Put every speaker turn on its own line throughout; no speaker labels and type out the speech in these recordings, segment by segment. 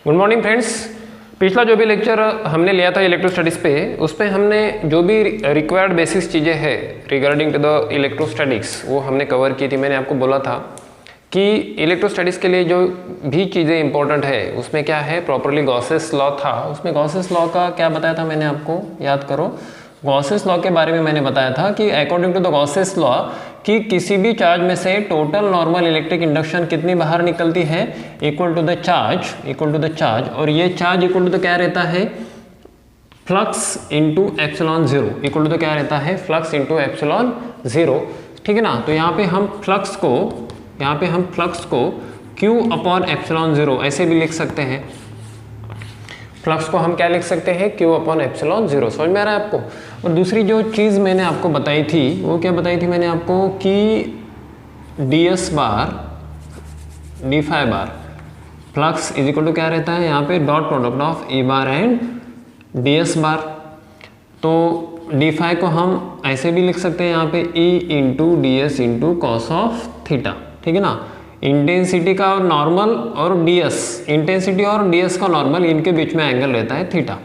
Good morning friends. पिछला जो भी लेक्चर हमने लिया था इलेक्ट्रोस्टैटिक्स पे, उस पर हमने जो भी रिक्वायर्ड बेसिक्स चीज़ें हैं रिगार्डिंग टू द इलेक्ट्रोस्टैटिक्स वो हमने कवर की थी। मैंने आपको बोला था कि इलेक्ट्रोस्टैटिक्स के लिए जो भी चीज़ें इंपॉर्टेंट है उसमें क्या है, प्रॉपरली गॉसेस लॉ था। उसमें गॉसेस लॉ का क्या बताया था मैंने आपको, याद करो। गॉसेस लॉ के बारे में मैंने बताया था कि according to the Gauss's law कि किसी भी चार्ज में से टोटल नॉर्मल इलेक्ट्रिक इंडक्शन कितनी बाहर निकलती है, इक्वल टू द चार्ज, और ये चार्ज इक्वल टू द क्या रहता है, flux into epsilon zero, equal to the क्या रहता है, फ्लक्स इंटू एप्सिलॉन जीरो। ठीक है ना। तो यहाँ पे हम फ्लक्स को Q अपॉन एप्सिलॉन जीरो ऐसे भी लिख सकते हैं। फ्लक्स को हम क्या लिख सकते हैं, Q अपॉन एप्सिलॉन जीरो। समझ में आ रहा है आपको। और दूसरी जो चीज़ मैंने आपको बताई थी वो क्या बताई थी मैंने आपको कि ds bar d phi bar flux is equal to क्या रहता है, यहाँ पे dot product of E bar and ds bar. तो d फाई को हम ऐसे भी लिख सकते हैं यहाँ पे E into ds into cos of theta. ठीक है ना। इंटेंसिटी का और नॉर्मल और ds, इंटेंसिटी और ds का नॉर्मल, इनके बीच में एंगल रहता है थीटा।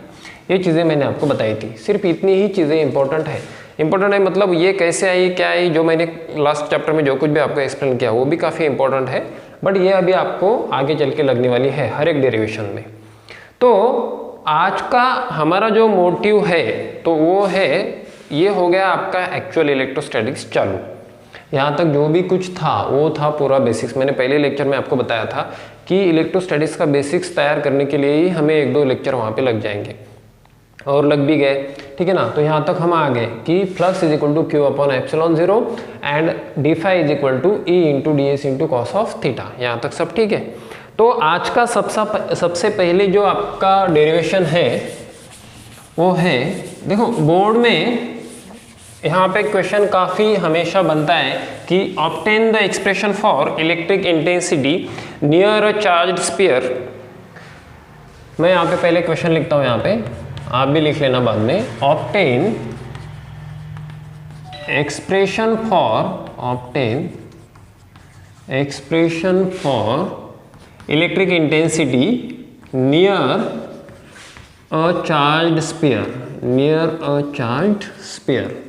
ये चीज़ें मैंने आपको बताई थी। सिर्फ इतनी ही चीज़ें इंपॉर्टेंट है मतलब ये कैसे आई क्या आई, जो मैंने लास्ट चैप्टर में जो कुछ भी आपको एक्सप्लेन किया वो भी काफ़ी इंपॉर्टेंट है, बट ये अभी आपको आगे चल के लगने वाली है हर एक डेरिवेशन में। तो आज का हमारा जो मोटिव है तो वो है, ये हो गया आपका एक्चुअल इलेक्ट्रोस्टैटिक्स चालू। यहाँ तक जो भी कुछ था वो था पूरा बेसिक्स। मैंने पहले लेक्चर में आपको बताया था कि इलेक्ट्रोस्टैटिक्स का बेसिक्स तैयार करने के लिए ही हमें एक दो लेक्चर वहाँ पे लग जाएंगे, और लग भी गए। ठीक है ना। तो यहाँ तक हम आ गए कि flux is equal to Q upon epsilon zero and d phi is equal to E into D S into cos of theta. यहाँ तक सब ठीक है। तो आज का सबसे पहले जो आपका डेरिवेशन है वो है, देखो बोर्ड में यहाँ पे क्वेश्चन काफ़ी हमेशा बनता है कि obtain the expression for electric intensity near a charged sphere. मैं यहाँ पे पहले क्वेश्चन लिखता हूँ, यहाँ पे आप भी लिख लेना बाद में। Obtain expression for electric intensity near a charged sphere.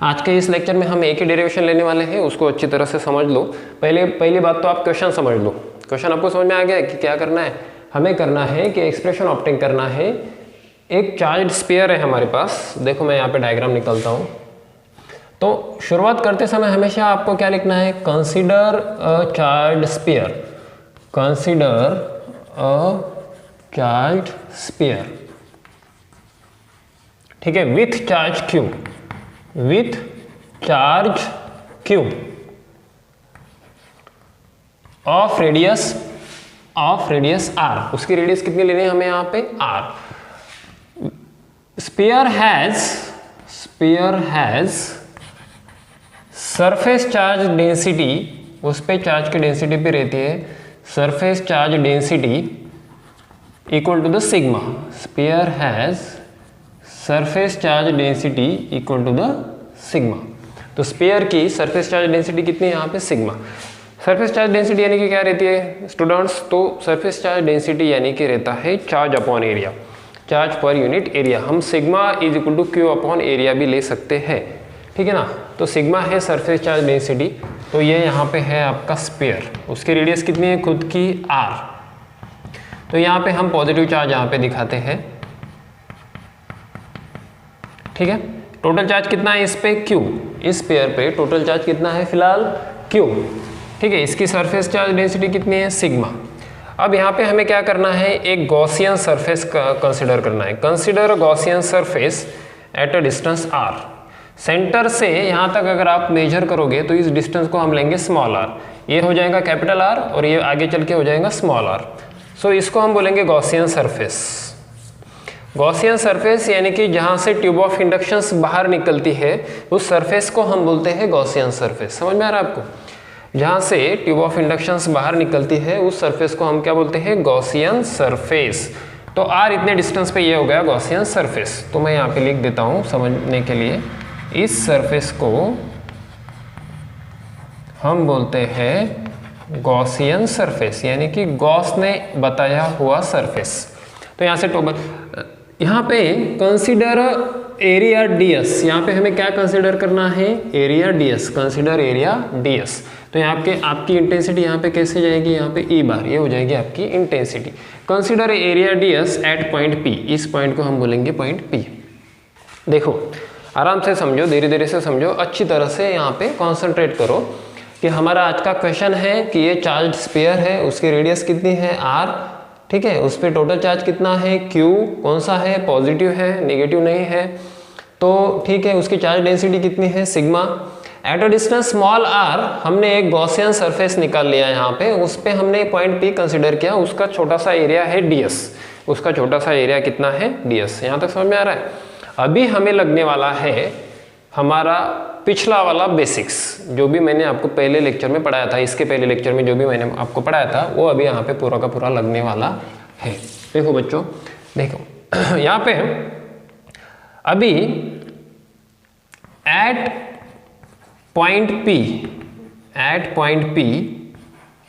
आज के इस लेक्चर में हम एक ही डेरिवेशन लेने वाले हैं, उसको अच्छी तरह से समझ लो। पहली बात तो आप क्वेश्चन समझ लो। क्वेश्चन आपको समझ में आ गया कि क्या करना है, हमें करना है कि एक्सप्रेशन ऑब्टेन करना है। एक चार्ज्ड स्फीयर है हमारे पास, देखो मैं यहाँ पे डायग्राम निकालता हूँ। तो शुरुआत करते समय हमेशा आपको क्या लिखना है, कंसीडर अ चार्ज्ड स्फीयर। ठीक है, with charge Q of radius R। उसकी रेडियस कितनी लेनी है हमें यहाँ पे, R। Sphere has surface charge density, उस पे चार्ज की डेंसिटी भी रहती है, surface charge density equal to the sigma. Sphere has surface charge density equal to the sigma. तो स्फीयर की सरफेस चार्ज डेंसिटी कितनी है यहाँ पे, सिग्मा। सरफेस चार्ज डेंसिटी यानी कि क्या रहती है स्टूडेंट्स, तो सरफेस चार्ज डेंसिटी यानी कि रहता है charge upon area, charge per unit area. हम sigma is equal to Q upon area भी ले सकते हैं। ठीक है ना। तो सिग्मा है सरफेस चार्ज डेंसिटी, तो ये यहाँ पे है आपका स्फीयर। उसकी रेडियस कितनी है खुद की, R। तो यहाँ पे हम पॉजिटिव चार्ज यहाँ पे दिखाते हैं। ठीक है। टोटल चार्ज कितना है इस पे, Q। इस पेयर पे टोटल चार्ज कितना है फिलहाल, Q। ठीक है। इसकी सरफेस चार्ज डेंसिटी कितनी है, सिग्मा। अब यहाँ पे हमें क्या करना है, एक गॉसियन सरफेस का कंसिडर करना है। Consider Gaussian surface at a distance R। Centre से यहाँ तक अगर आप मेजर करोगे तो इस डिस्टेंस को हम लेंगे स्मॉल r। ये हो जाएगा कैपिटल R और ये आगे चल के हो जाएगा स्मॉल r। सो इसको हम बोलेंगे गॉसियन सरफेस। गॉसियन सरफेस यानी कि जहाँ से ट्यूब ऑफ इंडक्शंस बाहर निकलती है उस सरफेस को हम बोलते हैं गॉसियन सरफेस। समझ में आ रहा है आपको। जहाँ से ट्यूब ऑफ इंडक्शंस बाहर निकलती है उस सरफेस को हम क्या बोलते हैं, गॉसियन सरफेस। तो r इतने डिस्टेंस पे ये हो गया गॉसियन सरफेस। तो मैं यहाँ पे लिख देता हूँ समझने के लिए, इस सरफेस को हम बोलते हैं गॉसियन सरफेस, यानी कि गॉस ने बताया हुआ सरफेस। तो यहाँ से टोटल, यहाँ पे कंसीडर एरिया ds, यहाँ पे हमें क्या कंसीडर करना है, area ds, consider area ds। तो यहाँ पे आपकी इंटेंसिटी यहाँ पे कैसे जाएगी, यहाँ पे ई बार, ये हो जाएगी आपकी intensity. Consider area ds at point P, इस पॉइंट को हम बोलेंगे पॉइंट P। देखो आराम से समझो, धीरे धीरे से समझो, अच्छी तरह से यहाँ पे कॉन्सेंट्रेट करो कि हमारा आज का क्वेश्चन है कि ये चार्ज स्फीयर है, उसकी रेडियस कितनी है r, ठीक है, उस पर टोटल चार्ज कितना है q, कौन सा है, पॉजिटिव है, नेगेटिव नहीं है, तो ठीक है, उसकी चार्ज डेंसिटी कितनी है sigma. At a distance small r हमने एक गॉसियन सरफेस निकाल लिया यहाँ पे, उस पे हमने पॉइंट P कंसिडर किया, उसका छोटा सा एरिया है ds, उसका छोटा सा एरिया कितना है ds। यहाँ तक समझ में आ रहा है। अभी हमें लगने वाला है हमारा पिछला वाला बेसिक्स, जो भी मैंने आपको पहले लेक्चर में पढ़ाया था, इसके पहले लेक्चर में जो भी मैंने आपको पढ़ाया था वो अभी यहाँ पे पूरा का पूरा लगने वाला है। देखो बच्चों, देखो यहाँ पे अभी एट पॉइंट P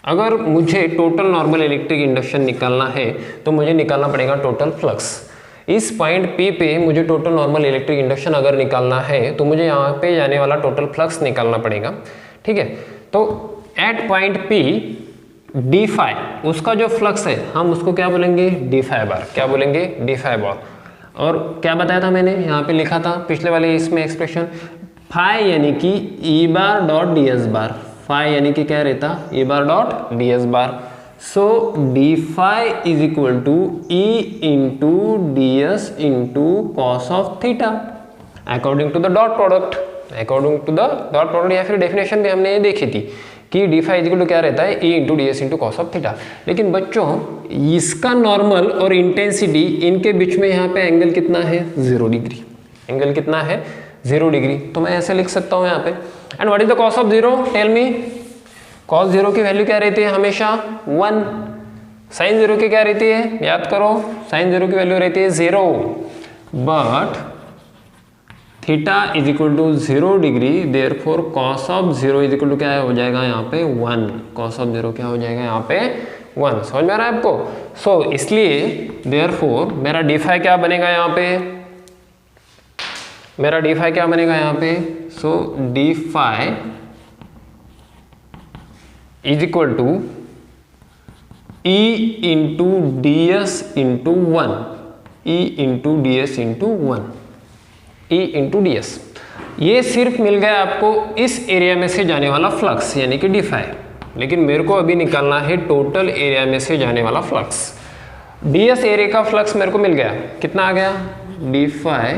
अगर मुझे टोटल नॉर्मल इलेक्ट्रिक इंडक्शन निकालना है तो मुझे निकालना पड़ेगा टोटल फ्लक्स। इस पॉइंट P पे मुझे टोटल नॉर्मल इलेक्ट्रिक इंडक्शन अगर निकालना है तो मुझे यहाँ पे जाने वाला टोटल फ्लक्स निकालना पड़ेगा, ठीक है। तो at point P d phi, उसका जो फ्लक्स है हम उसको क्या बोलेंगे, डी फाई बार, क्या बोलेंगे, डी फाई बार। और क्या बताया था मैंने, यहाँ पे लिखा था पिछले वाले इसमें एक्सप्रेशन, फाई यानी कि E bar dot D S bar, phi यानी कि क्या रहता, E bar dot D S bar. So D phi is equal to E into D S into cos of theta according to the dot product, according to the dot product, या फिर definition भी हमने ये देखी थी कि D phi is equal to क्या रहता है, E into D S into cos of theta. लेकिन बच्चों इसका नॉर्मल और इंटेंसिटी, इनके बीच में यहाँ पे एंगल कितना है, 0 डिग्री, एंगल कितना है 0 डिग्री। तो मैं ऐसे लिख सकता हूँ यहाँ पे, and what is the cos of 0, tell me. Cos 0 की वैल्यू क्या रहती है हमेशा 1, साइन 0 की क्या रहती है, याद करो, साइन 0 की वैल्यू रहती है 0, but theta is equal to 0 degree, therefore cos of 0 is equal to क्या हो जाएगा यहाँ पे 1, कॉस ऑफ 0 क्या हो जाएगा यहाँ पे 1। समझ में आ रहा है आपको। सो इसलिए देयरफॉर मेरा डी फाई क्या बनेगा यहाँ पे, मेरा डी फाई क्या बनेगा यहाँ पे, so D phi is equal to E into D S into 1, E into D S into 1, E into D S. ये सिर्फ मिल गया आपको इस एरिया में से जाने वाला फ्लक्स यानी कि डी फाई, लेकिन मेरे को अभी निकालना है टोटल एरिया में से जाने वाला फ्लक्स। डी एस एरिया का फ्लक्स मेरे को मिल गया, कितना आ गया, d phi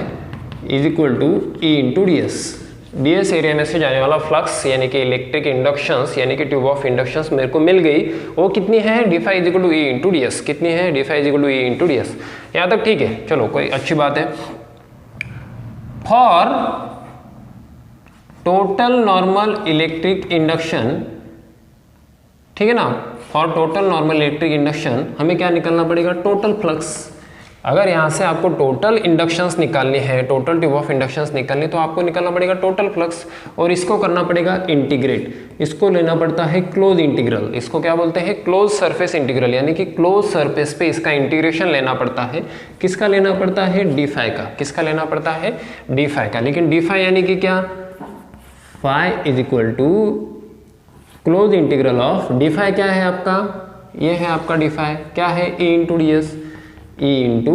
is equal to E into D s. D s area में से जाने वाला फ्लक्स यानी कि इलेक्ट्रिक इंडक्शंस यानी कि ट्यूब ऑफ इंडक्शंस मेरे को मिल गई, वो कितनी है, d phi is equal to E into D s. कितनी है, d phi is equal to E into D s. यहाँ तक ठीक है, चलो कोई अच्छी बात है। For total normal electric induction, ठीक है ना, for total normal electric induction हमें क्या निकालना पड़ेगा, टोटल फ्लक्स। अगर यहाँ से आपको टोटल इंडक्शंस निकालनी है, टोटल ट्यूब ऑफ इंडक्शंस निकालनी, तो आपको निकालना पड़ेगा टोटल फ्लक्स, और इसको करना पड़ेगा इंटीग्रेट। इसको लेना पड़ता है क्लोज इंटीग्रल, इसको क्या बोलते हैं, क्लोज सरफेस इंटीग्रल, यानी कि क्लोज सरफेस पे इसका इंटीग्रेशन लेना पड़ता है। किसका लेना पड़ता है, डी फाई का। किसका लेना पड़ता है, डी फाई का। लेकिन डी फाई यानी कि क्या, phi is equal to close integral of d phi, क्या है आपका, ये है आपका डी फाई, क्या है, ई इंटू डी एस, ई इंटू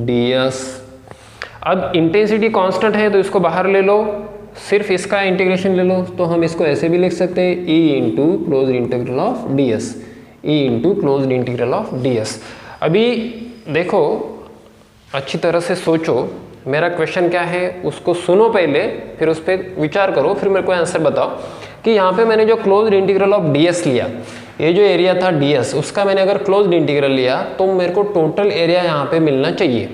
डी एस। अब इंटेंसिटी कांस्टेंट है तो इसको बाहर ले लो, सिर्फ इसका इंटीग्रेशन ले लो, तो हम इसको ऐसे भी लिख सकते हैं, E into close integral of D S, E into close integral of D S. अभी देखो अच्छी तरह से सोचो, मेरा क्वेश्चन क्या है उसको सुनो पहले, फिर उस पर विचार करो, फिर मेरे को आंसर बताओ कि यहाँ पे मैंने जो close integral of D S लिया, ये जो एरिया था ds, उसका मैंने अगर क्लोज्ड इंटीग्रल लिया तो मेरे को टोटल एरिया यहाँ पे मिलना चाहिए।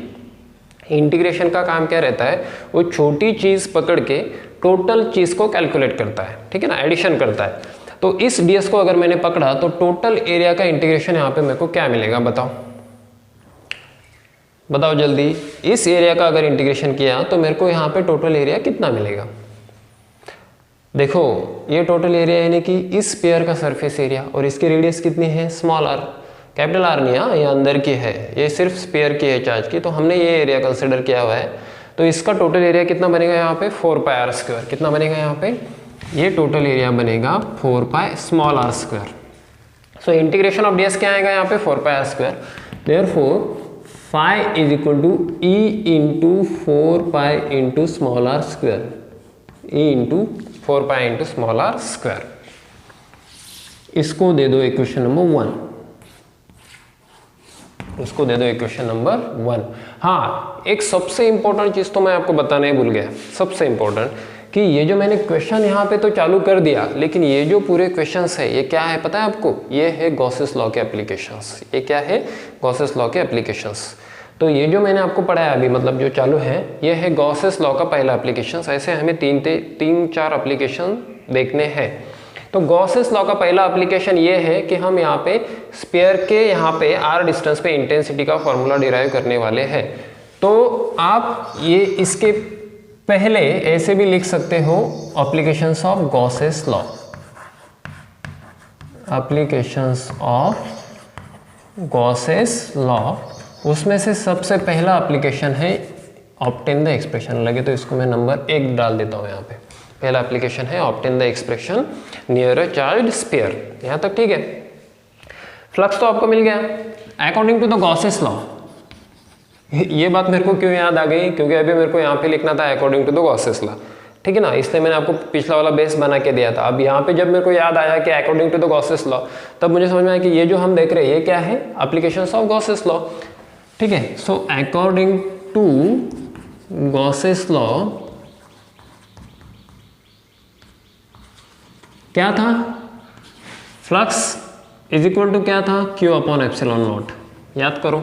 इंटीग्रेशन का काम क्या रहता है, वो छोटी चीज़ पकड़ के टोटल चीज़ को कैलकुलेट करता है, ठीक है ना, एडिशन करता है। तो इस ds को अगर मैंने पकड़ा तो टोटल एरिया का इंटीग्रेशन यहाँ पे मेरे को क्या मिलेगा, बताओ बताओ जल्दी। इस एरिया का अगर इंटीग्रेशन किया तो मेरे को यहाँ पे टोटल एरिया कितना मिलेगा, देखो ये टोटल एरिया यानी कि इस स्फीयर का सरफेस एरिया और इसकी रेडियस कितनी है, स्मॉल आर, कैपिटल आर नहीं, हाँ ये अंदर की है, ये सिर्फ स्फीयर की है चार्ज की, तो हमने ये एरिया कंसिडर किया हुआ है। तो इसका टोटल एरिया कितना बनेगा यहाँ पे, 4πr²। कितना बनेगा यहाँ पे, ये टोटल एरिया बनेगा 4π small r square. So integration of ds क्या आएगा यहाँ पे, 4πr²। Therefore phi is equal to e into 4π into small r square, e into 4π into small r square. इसको दे दो इक्वेशन नंबर 1, इसको दे दो इक्वेशन नंबर 1। हाँ एक सबसे इंपॉर्टेंट चीज तो मैं आपको बताना ही भूल गया, सबसे इंपॉर्टेंट कि ये जो मैंने क्वेश्चन यहाँ पे तो चालू कर दिया, लेकिन ये जो पूरे क्वेश्चंस है ये क्या है पता है आपको, ये है गॉसेस लॉ के एप्लीकेशंस। ये क्या है, गॉसेस लॉ के एप्लीकेशंस। तो ये जो मैंने आपको पढ़ाया अभी, मतलब जो चालू है, ये है गॉसेस लॉ का पहला एप्लीकेशन। ऐसे हमें 3-4 एप्लीकेशन देखने हैं। तो गॉसेस लॉ का पहला एप्लीकेशन ये है कि हम यहाँ पे स्फीयर के यहाँ पे r डिस्टेंस पे इंटेंसिटी का फॉर्मूला डिराइव करने वाले हैं। तो आप ये इसके पहले ऐसे भी लिख सकते हो, applications of Gauss's law, applications of Gauss's law. उसमें से सबसे पहला एप्लीकेशन है ऑब्टेन द एक्सप्रेशन। लगे तो इसको मैं नंबर 1 डाल देता हूँ यहाँ पे। पहला एप्लीकेशन है obtain the expression near a charge sphere. यहाँ तक ठीक है। फ्लक्स तो आपको मिल गया according to the Gauss's law. ये बात मेरे को क्यों याद आ गई, क्योंकि अभी मेरे को यहाँ पे लिखना था according to the Gauss's law, ठीक है ना, इसलिए मैंने आपको पिछला वाला बेस बना के दिया था। अब यहाँ पे जब मेरे को याद आया कि according to the Gauss's law, तब मुझे समझ में आया कि ये जो हम देख रहे हैं ये क्या है, एप्लीकेशंस ऑफ गॉसेस लॉ, ठीक है। So according to Gauss's law क्या था, फ्लक्स इज इक्वल टू क्या था, Q अपॉन एप्सिलॉन नॉट। याद करो,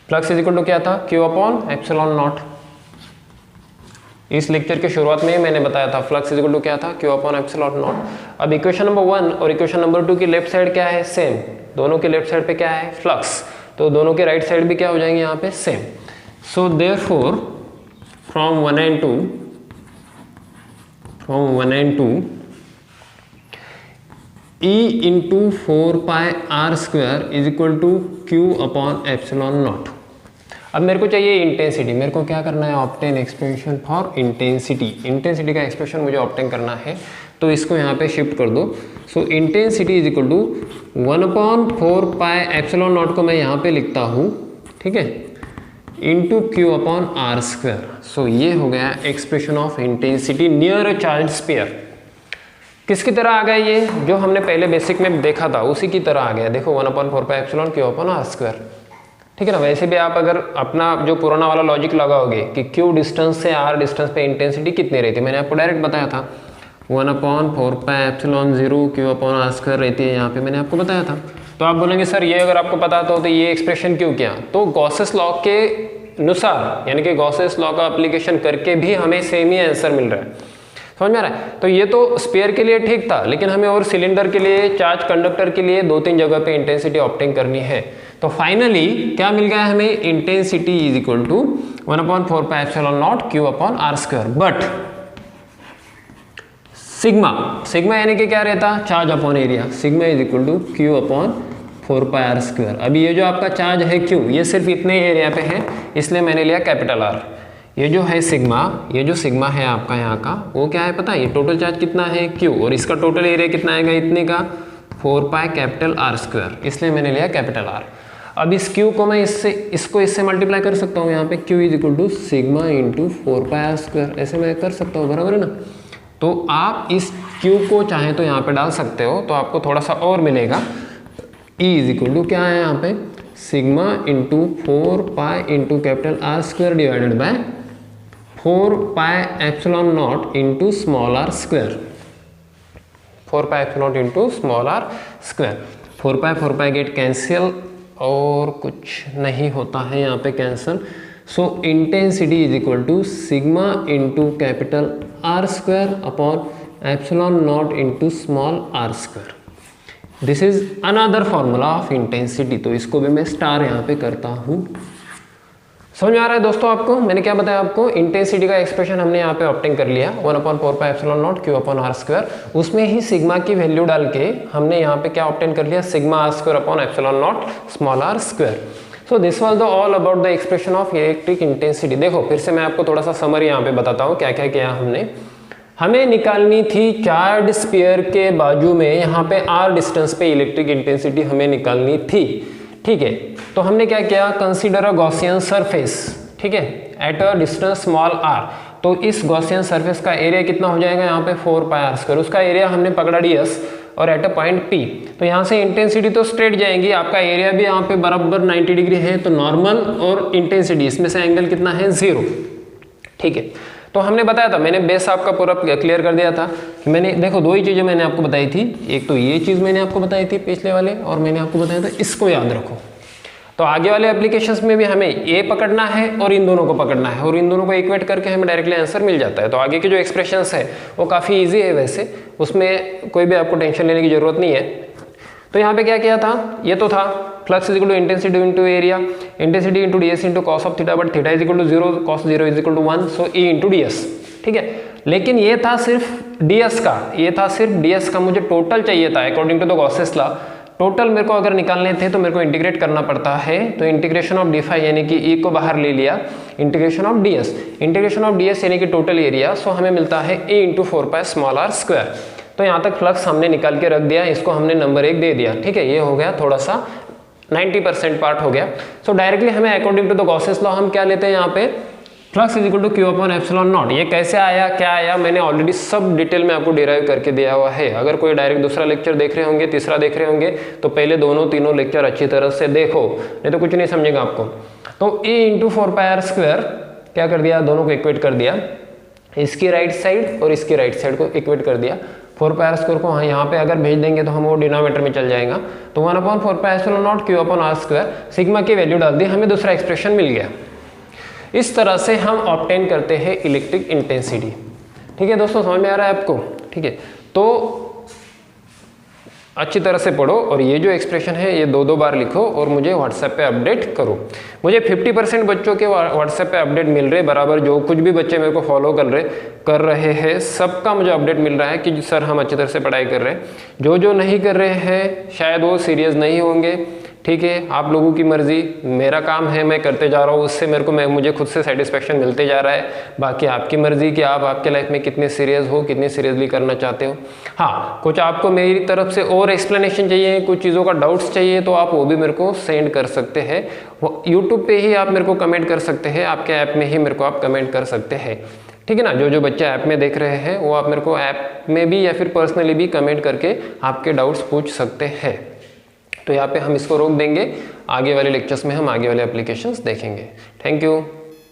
फ्लक्स इज इक्वल टू क्या था, Q अपॉन एप्सिलॉन नॉट। इस लेक्चर के शुरुआत में ही मैंने बताया था फ्लक्स इज इक्वल टू क्या था, Q अपॉन एप्सिलॉन नॉट। अब इक्वेशन नंबर 1 और इक्वेशन नंबर 2 की लेफ्ट साइड क्या है, सेम। दोनों के लेफ्ट साइड पे क्या है, फ्लक्स, तो दोनों के राइट साइड भी क्या हो जाएंगे यहाँ पे, same. So therefore from 1 and 2 E into 4πr² is equal to Q upon epsilon naught. अब मेरे को चाहिए इंटेंसिटी, मेरे को क्या करना है, obtain expression for intensity. Intensity का एक्सप्रेशन मुझे ऑब्टेन करना है, तो इसको यहाँ पे शिफ्ट कर दो। So intensity is equal to 1/4π epsilon naught को मैं यहाँ पे लिखता हूँ, ठीक है, इंटू Q अपॉन r²। सो ये हो गया expression of intensity near a charge sphere. किसकी तरह आ गया, ये जो हमने पहले बेसिक में देखा था उसी की तरह आ गया। देखो 1/4π एप्सिलॉन Q अपॉन r², ठीक है ना। वैसे भी आप अगर अपना जो पुराना वाला लॉजिक लगाओगे कि Q डिस्टेंस से R डिस्टेंस पे इंटेंसिटी कितनी रहती है, मैंने आपको डायरेक्ट बताया था 1/4π एप्सिलॉन 0 Q अपॉन r² रहती है, यहाँ पे मैंने आपको बताया था। तो आप बोलेंगे सर ये अगर आपको पता था तो ये एक्सप्रेशन क्यों किया, तो गॉसेस लॉ के अनुसार, यानी कि गॉसेस लॉ का एप्लीकेशन करके भी हमें सेम ही आंसर मिल रहा है, समझ में आ रहा है। तो ये तो स्फीयर के लिए ठीक था, लेकिन हमें और सिलेंडर के लिए, चार्ज कंडक्टर के लिए 2-3 जगह पे इंटेंसिटी ऑब्टेन करनी है। तो फाइनली क्या मिल गया हमें, intensity is equal to 1/4π epsilon naught Q upon r²। But sigma यानी कि क्या रहता, charge upon area. Sigma is equal to Q upon 4πr²। अभी ये जो आपका चार्ज है Q, ये सिर्फ इतने एरिया पे है, इसलिए मैंने लिया कैपिटल R। ये जो है सिग्मा, ये जो सिग्मा है आपका यहाँ का, वो क्या है पता है, ये टोटल चार्ज कितना है Q, और इसका टोटल एरिया कितना आएगा, इतने का 4π कैपिटल r², इसलिए मैंने लिया कैपिटल R। अब इस Q को मैं इससे मल्टीप्लाई कर सकता हूँ यहाँ पे, Q is equal to sigma into 4πr², ऐसे मैं कर सकता हूँ, बराबर है ना। तो आप इस Q को चाहें तो यहाँ पे डाल सकते हो, तो आपको थोड़ा सा और मिलेगा। E इज इक्वल टू क्या है यहाँ पे, sigma into 4π into capital r² divided by 4π epsilon naught into small r²। 4π epsilon naught into small r²। 4π get cancel और कुछ नहीं होता है यहाँ पे cancel. So intensity is equal to sigma into capital r² upon epsilon naught into small r²। This is another formula of intensity. तो इसको भी मैं स्टार यहाँ पे करता हूँ। समझ में आ रहा है दोस्तों आपको? मैंने क्या बताया आपको, इंटेंसिटी का एक्सप्रेशन हमने यहाँ पे ऑब्टेन कर लिया 1/4πε0 Q/r²। उसमें ही सिग्मा की वैल्यू डाल के हमने यहाँ पे क्या ऑब्टेन कर लिया, sigma r²/ε0 small r²। So this was the all about the expression of electric intensity. देखो फिर से मैं आपको थोड़ा सा समरी यहाँ पे बताता हूँ क्या क्या किया हमने। हमें निकालनी थी चार्ज स्फीयर के बाजू में यहाँ पे r डिस्टेंस पे इलेक्ट्रिक इंटेंसिटी हमें निकालनी थी, ठीक है। तो हमने क्या किया, कंसीडर अ गॉसियन सरफेस, ठीक है, at a distance small r। तो इस गॉसियन सरफेस का एरिया कितना हो जाएगा यहाँ पे 4πr²। उसका एरिया हमने पकड़ा ds और एट अ पॉइंट P। तो यहाँ से इंटेंसिटी तो स्ट्रेट जाएंगी, आपका एरिया भी यहाँ पे बराबर 90 डिग्री है, तो नॉर्मल और इंटेंसिटी इसमें से एंगल कितना है, 0, ठीक है। तो हमने बताया था, मैंने बेस आपका पूरा क्लियर कर दिया था कि मैंने देखो दो ही चीज़ें मैंने आपको बताई थी, एक तो ये चीज़ मैंने आपको बताई थी पिछले वाले, और मैंने आपको बताया था इसको याद रखो। तो आगे वाले एप्लीकेशंस में भी हमें ये पकड़ना है और इन दोनों को पकड़ना है, और इन दोनों को इक्वेट करके हमें डायरेक्टली आंसर मिल जाता है। तो आगे की जो एक्सप्रेशंस है वो काफ़ी ईजी है, वैसे उसमें कोई भी आपको टेंशन लेने की जरूरत नहीं है। तो यहाँ पे क्या किया था, ये तो था flux is equal to intensity into area, intensity into ds into cos of theta, but theta is equal to 0, cos 0 is equal to 1, so e into ds, ठीक है। लेकिन ये था सिर्फ ds का, ये था सिर्फ ds का, मुझे टोटल चाहिए था according to the Gauss's law. Total मेरे को अगर निकालने थे तो मेरे को इंटीग्रेट करना पड़ता है, तो इंटीग्रेशन ऑफ d5 यानी कि e को बाहर ले लिया, integration of ds, integration of ds यानी कि टोटल एरिया, सो हमें मिलता है a इंटू 4πr²। तो यहाँ तक फ्लक्स हमने निकाल के रख दिया, इसको हमने नंबर 1 दे दिया, ठीक है। ये हो गया थोड़ा सा 90% पार्ट हो गया। सो डायरेक्टली हमें according to the Gauss's law हम क्या लेते हैं यहाँ पे, flux is equal to Q/ε0। ये कैसे आया, क्या आया, मैंने ऑलरेडी सब डिटेल में आपको डिराइव करके दिया हुआ है। अगर कोई डायरेक्ट दूसरा लेक्चर देख रहे होंगे, तीसरा देख रहे होंगे, तो पहले दोनों तीनों लेक्चर अच्छी तरह से देखो, नहीं तो कुछ नहीं समझेगा आपको। तो a इंटू 4πr² क्या कर दिया, दोनों को इक्वेट कर दिया, इसकी राइट साइड और इसकी राइट साइड को इक्वेट कर दिया। 4πr² को यहाँ पे अगर भेज देंगे तो हम वो डिनोमिनेटर में चल जाएगा, तो 1/4πε0 Q/r², सिग्मा की वैल्यू डाल दी, हमें दूसरा एक्सप्रेशन मिल गया। इस तरह से हम ऑब्टेन करते हैं इलेक्ट्रिक इंटेंसिटी, ठीक है दोस्तों, समझ में आ रहा है आपको, ठीक है। तो अच्छी तरह से पढ़ो, और ये जो एक्सप्रेशन है ये 2-2 बार लिखो और मुझे व्हाट्सएप पे अपडेट करो। मुझे 50% बच्चों के व्हाट्सएप पे अपडेट मिल रहे, बराबर जो कुछ भी बच्चे मेरे को फॉलो कर रहे हैं सबका मुझे अपडेट मिल रहा है कि सर हम अच्छी तरह से पढ़ाई कर रहे हैं। जो नहीं कर रहे हैं शायद वो सीरियस नहीं होंगे, ठीक है, आप लोगों की मर्जी, मेरा काम है मैं करते जा रहा हूँ, उससे मुझे खुद से सेटिस्फेक्शन मिलते जा रहा है। बाकी आपकी मर्जी कि आप आपके लाइफ में कितने सीरियस हो, कितनी सीरियसली करना चाहते हो। हाँ, कुछ आपको मेरी तरफ से और एक्सप्लेनेशन चाहिए, कुछ चीज़ों का डाउट्स चाहिए, तो आप वो भी मेरे को सेंड कर सकते हैं। यूट्यूब पे ही आप मेरे को कमेंट कर सकते हैं, आपके ऐप में ही मेरे को आप कमेंट कर सकते हैं, ठीक है ना। जो बच्चे ऐप में देख रहे हैं वो आप मेरे को ऐप में भी या फिर पर्सनली भी कमेंट करके आपके डाउट्स पूछ सकते हैं। तो यहाँ पे हम इसको रोक देंगे, आगे वाले लेक्चर्स में हम आगे वाले एप्लीकेशंस देखेंगे। Thank you.